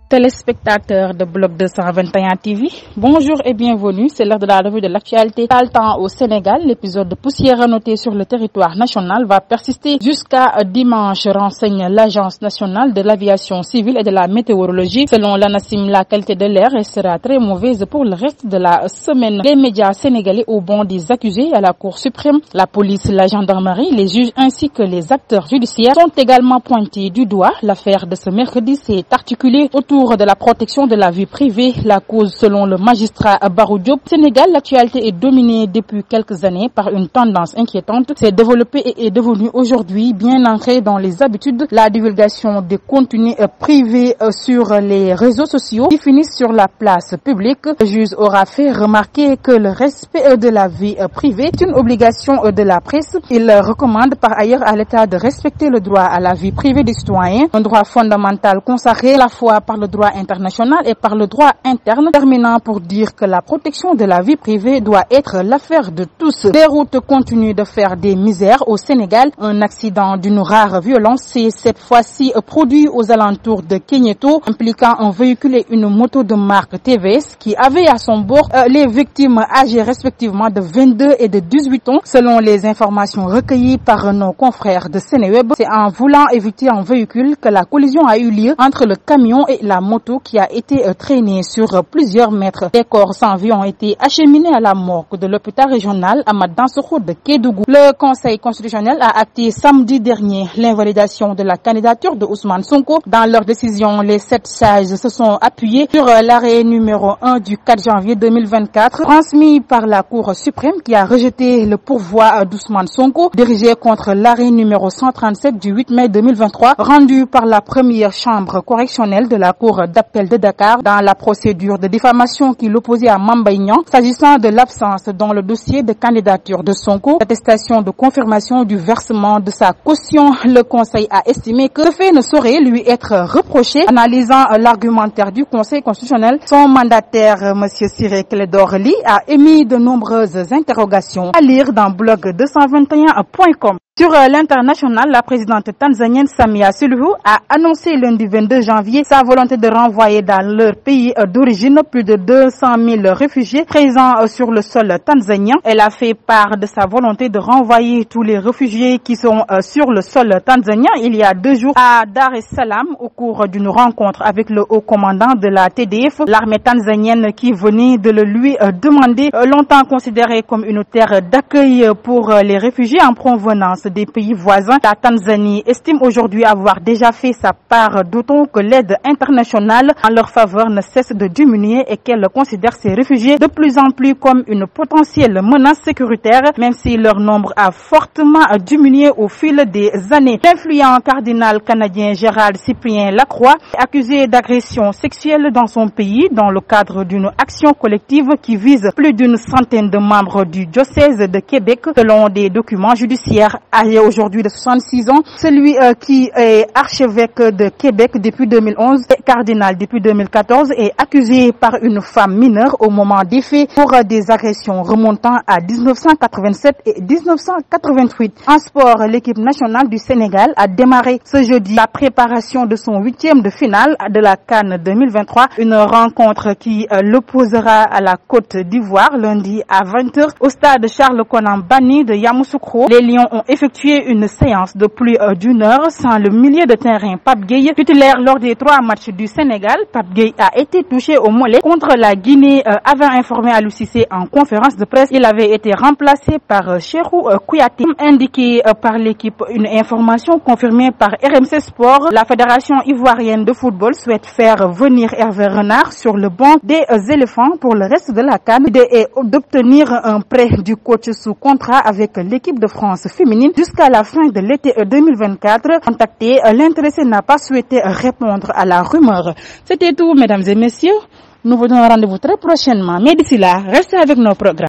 Téléspectateurs de Bloc 221 TV, bonjour et bienvenue. C'est l'heure de la revue de l'actualité. Pas le temps au Sénégal, l'épisode de poussière noté sur le territoire national va persister jusqu'à dimanche, renseigne l'Agence nationale de l'aviation civile et de la météorologie. Selon l'ANACIM, la qualité de l'air sera très mauvaise pour le reste de la semaine. Les médias sénégalais au banc des accusés à la Cour suprême, la police, la gendarmerie, les juges ainsi que les acteurs judiciaires sont également pointés du doigt. L'affaire de ce mercredi s'est articulée autour de la protection de la vie privée. La cause, selon le magistrat Barou Diop, Sénégal, l'actualité est dominée depuis quelques années par une tendance inquiétante. S'est développée et est devenue aujourd'hui bien ancrée dans les habitudes. La divulgation des contenus privés sur les réseaux sociaux qui finissent sur la place publique. Le juge aura fait remarquer que le respect de la vie privée est une obligation de la presse. Il recommande par ailleurs à l'État de respecter le droit à la vie privée des citoyens, un droit fondamental consacré à la fois par le droit international et par le droit interne, terminant pour dire que la protection de la vie privée doit être l'affaire de tous. Des routes continuent de faire des misères au Sénégal. Un accident d'une rare violence s'est cette fois-ci produit aux alentours de Kenieto, impliquant un véhicule et une moto de marque TVS qui avait à son bord les victimes âgées respectivement de 22 et de 18 ans. Selon les informations recueillies par nos confrères de Sénéweb, c'est en voulant éviter un véhicule que la collision a eu lieu entre le camion et la moto qui a été traînée sur plusieurs mètres. Les corps sans vie ont été acheminés à la morgue de l'hôpital régional Ahmad Dansokho de Kédougou. Le Conseil constitutionnel a acté samedi dernier l'invalidation de la candidature de Ousmane Sonko. Dans leur décision, les 7 sages se sont appuyés sur l'arrêt numéro 1 du 4 janvier 2024 transmis par la Cour suprême qui a rejeté le pourvoi d'Ousmane Sonko dirigé contre l'arrêt numéro 137 du 8 mai 2023 rendu par la première chambre correctionnelle de la Cour d'appel de Dakar dans la procédure de diffamation qui l'opposait à Mame Mbaye Niang s'agissant de l'absence dans le dossier de candidature de Sonko l'attestation de confirmation du versement de sa caution. Le Conseil a estimé que ce fait ne saurait lui être reproché. Analysant l'argumentaire du Conseil constitutionnel, son mandataire, M. Ciré Clédor Ly, a émis de nombreuses interrogations à lire dans blog221.com. Sur l'international, la présidente tanzanienne Samia Suluhu a annoncé lundi 22 janvier sa volonté de renvoyer dans leur pays d'origine plus de 200 000 réfugiés présents sur le sol tanzanien. Elle a fait part de sa volonté de renvoyer tous les réfugiés qui sont sur le sol tanzanien il y a 2 jours à Dar es Salaam au cours d'une rencontre avec le haut commandant de la TDF, l'armée tanzanienne qui venait de le lui demander, longtemps considérée comme une terre d'accueil pour les réfugiés en provenance des pays voisins. La Tanzanie estime aujourd'hui avoir déjà fait sa part, d'autant que l'aide internationale en leur faveur ne cesse de diminuer et qu'elle considère ces réfugiés de plus en plus comme une potentielle menace sécuritaire, même si leur nombre a fortement diminué au fil des années. L'influent cardinal canadien Gérald Cyprien Lacroix est accusé d'agression sexuelle dans son pays dans le cadre d'une action collective qui vise plus d'une centaine de membres du diocèse de Québec, selon des documents judiciaires. Âgé aujourd'hui de 66 ans, celui qui est archevêque de Québec depuis 2011 et cardinal depuis 2014 est accusé par une femme mineure au moment des faits pour des agressions remontant à 1987 et 1988. En sport, l'équipe nationale du Sénégal a démarré ce jeudi la préparation de son 8e de finale de la CAN 2023, une rencontre qui l'opposera à la Côte d'Ivoire lundi à 20h au stade Charles Konan Banni de Yamoussoukro. Les Lions ont effectué une séance de plus d'1 heure sans le milieu de terrain Pape Gueye, titulaire lors des 3 matchs du Sénégal. Pape Gueye a été touché au mollet contre la Guinée, avait informé Aliou Cissé en conférence de presse. Il avait été remplacé par Cheikhou Kouyaté, indiqué par l'équipe. Une information confirmée par RMC Sport. La Fédération ivoirienne de football souhaite faire venir Hervé Renard sur le banc des éléphants pour le reste de la CAN. L'idée est d'obtenir un prêt du coach sous contrat avec l'équipe de France féminine jusqu'à la fin de l'été 2024. Contacté, l'intéressé n'a pas souhaité répondre à la rumeur. C'était tout, mesdames et messieurs. Nous vous donnons rendez-vous très prochainement. Mais d'ici là, restez avec nos programmes.